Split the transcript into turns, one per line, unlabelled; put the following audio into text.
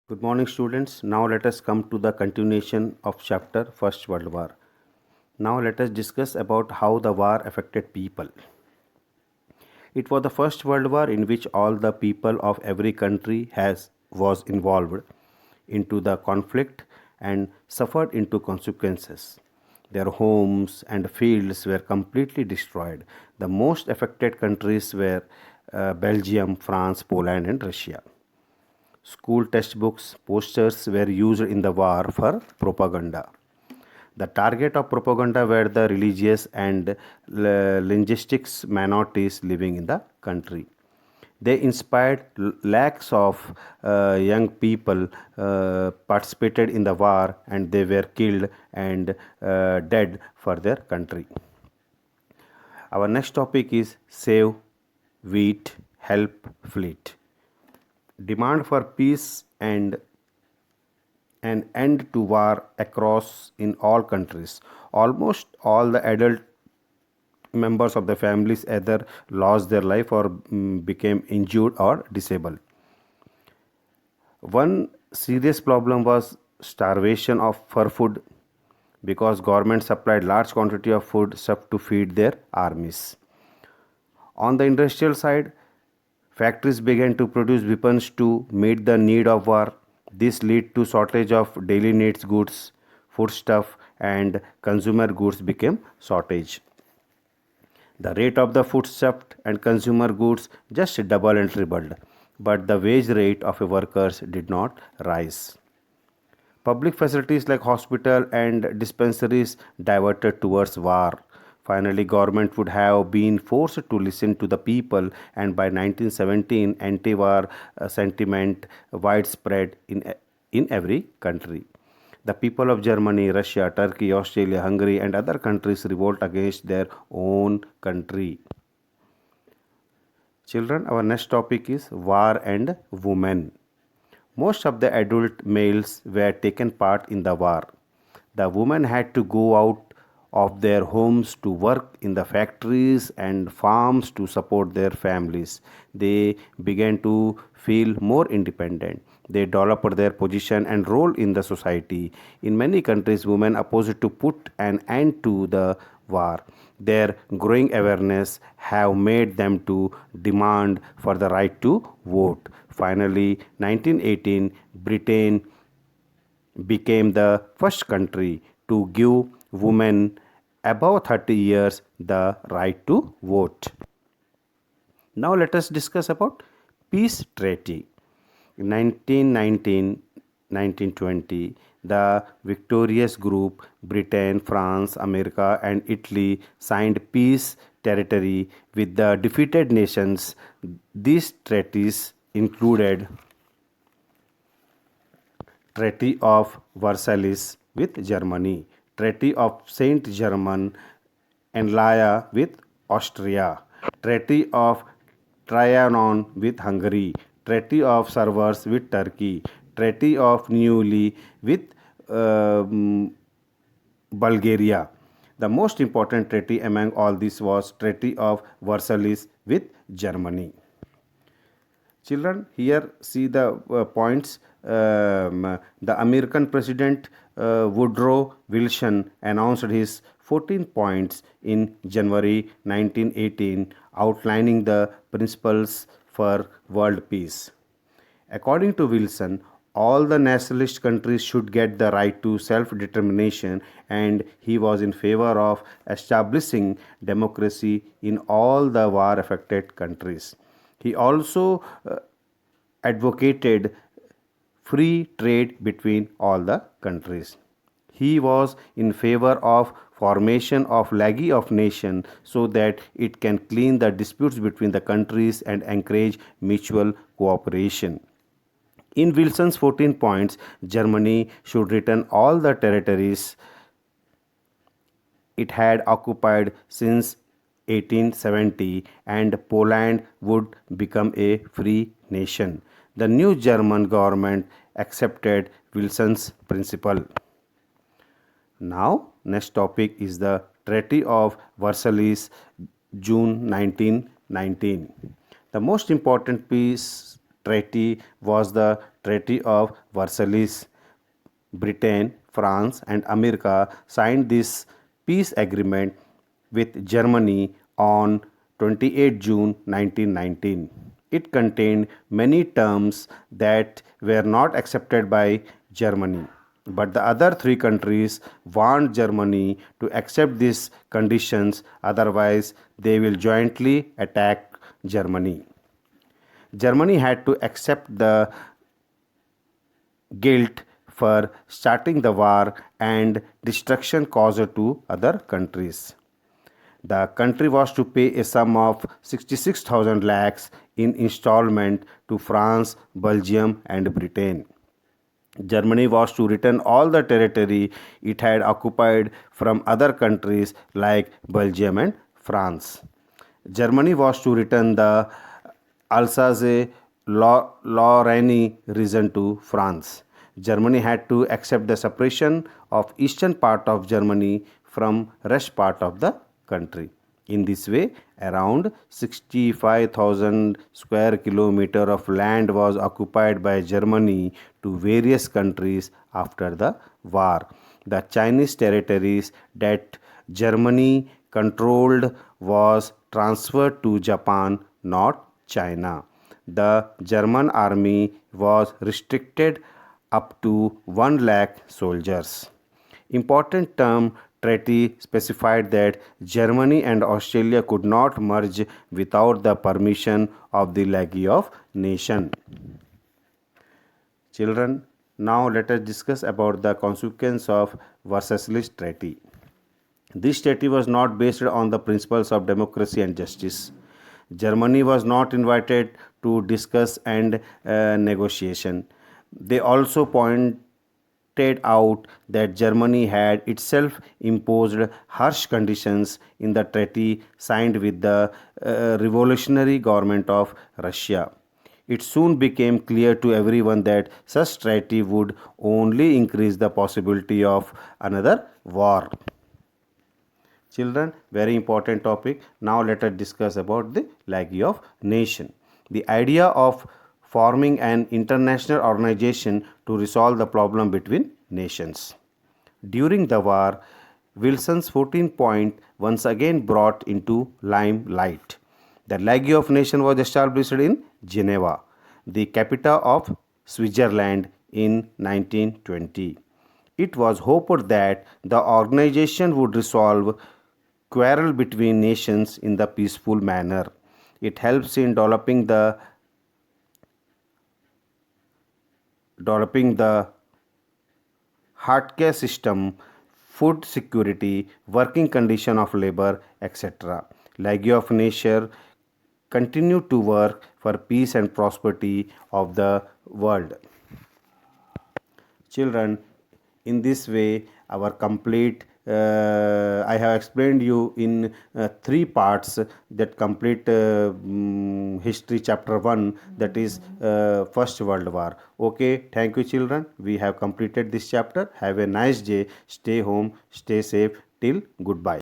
Good morning, students. Now let us come to the continuation of chapter First World War. Now let us discuss about how the war affected people. It was the First World War in which all the people of every country was involved into the conflict and suffered into consequences. Their homes and fields were completely destroyed. The most affected countries were Belgium, France, Poland, and Russia. School textbooks, posters were used in the war for propaganda. The target of propaganda were the religious and linguistics minorities living in the country. They inspired lakhs of young people participated in the war, and they were killed and dead for their country. Our next topic is Save Wheat, Help Fleet. Demand for peace and an end to war across in all countries. Almost all the adult members of the families either lost their life or became injured or disabled. One serious problem was starvation of for food because government supplied large quantity of food stuff to feed their armies. On the industrial side, factories began to produce weapons to meet the need of war. This led to shortage of daily needs goods, foodstuff, and consumer goods became shortage. The rate of the foodstuff and consumer goods just doubled and tripled, but the wage rate of workers did not rise. Public facilities like hospital and dispensaries diverted towards war. Finally, government would have been forced to listen to the people, and by 1917, anti-war sentiment widespread in every country. The people of Germany, Russia, Turkey, Australia, Hungary, and other countries revolt against their own country. Children, our next topic is war and women. Most of the adult males were taken part in the war. The women had to go out of their homes to work in the factories and farms to support their families. They began to feel more independent. They developed their position and role in the society. In many countries, women opposed to put an end to the war. Their growing awareness have made them to demand for the right to vote. Finally, 1918, Britain became the first country to give women above 30 years the right to vote. Now let us discuss about peace treaty. In 1919, 1920, the victorious group Britain, France, America, and Italy signed peace territory with the defeated nations. These treaties included Treaty of Versailles with Germany, Treaty of Saint Germain and Laia with Austria, Treaty of Trianon with Hungary, Treaty of Sevres with Turkey, Treaty of Neuilly with Bulgaria. The most important treaty among all these was Treaty of Versailles with Germany. Children, here see the points. The American President Woodrow Wilson announced his 14 points in January 1918, outlining the principles for world peace. According to Wilson, all the nationalist countries should get the right to self determination, and he was in favor of establishing democracy in all the war affected countries. He also advocated free trade between all the countries. He was in favor of formation of League of Nations so that it can clean the disputes between the countries and encourage mutual cooperation. In Wilson's 14 points, Germany should return all the territories it had occupied since 1870, and Poland would become a free nation. The new German government accepted Wilson's principle. Now, next topic is the Treaty of Versailles, June 1919. The most important peace treaty was the Treaty of Versailles. Britain, France, and America signed this peace agreement with Germany on 28 June 1919. It contained many terms that were not accepted by Germany, but the other three countries warned Germany to accept these conditions, otherwise, they will jointly attack Germany. Germany had to accept the guilt for starting the war and destruction caused to other countries. The country was to pay a sum of 66,000 lakhs in installment to France, Belgium, and Britain. Germany was to return all the territory it had occupied from other countries like Belgium and France. Germany was to return the Alsace-Lorraine region to France. Germany had to accept the separation of eastern part of Germany from rest part of the country. In this way, around 65,000 square kilometer of land was occupied by Germany to various countries after the war. The Chinese territories that Germany controlled was transferred to Japan, not China. The German army was restricted up to 1 lakh soldiers. Important term treaty specified that Germany and Australia could not merge without the permission of the League of Nations. Children, now let us discuss about the consequence of Versailles Treaty. This treaty was not based on the principles of democracy and justice. Germany was not invited to discuss and negotiation. They also pointed out that Germany had itself imposed harsh conditions in the treaty signed with the revolutionary government of Russia. It soon became clear to everyone that such treaty would only increase the possibility of another war. Children, very important topic. Now let us discuss about the League of Nations. The idea of forming an international organization to resolve the problem between nations. During the war, Wilson's 14 point once again brought into limelight. The League of Nations was established in Geneva, the capital of Switzerland, in 1920. It was hoped that the organization would resolve quarrel between nations in the peaceful manner. It helps in developing the healthcare system, food security, working condition of labor, etc. League of Nations continue to work for peace and prosperity of the world. Children, in this way, our complete I have explained you in 3 parts that complete history chapter 1, that is First World War. Okay, thank you children. We have completed this chapter. Have a nice day. Stay home, stay safe. Till goodbye.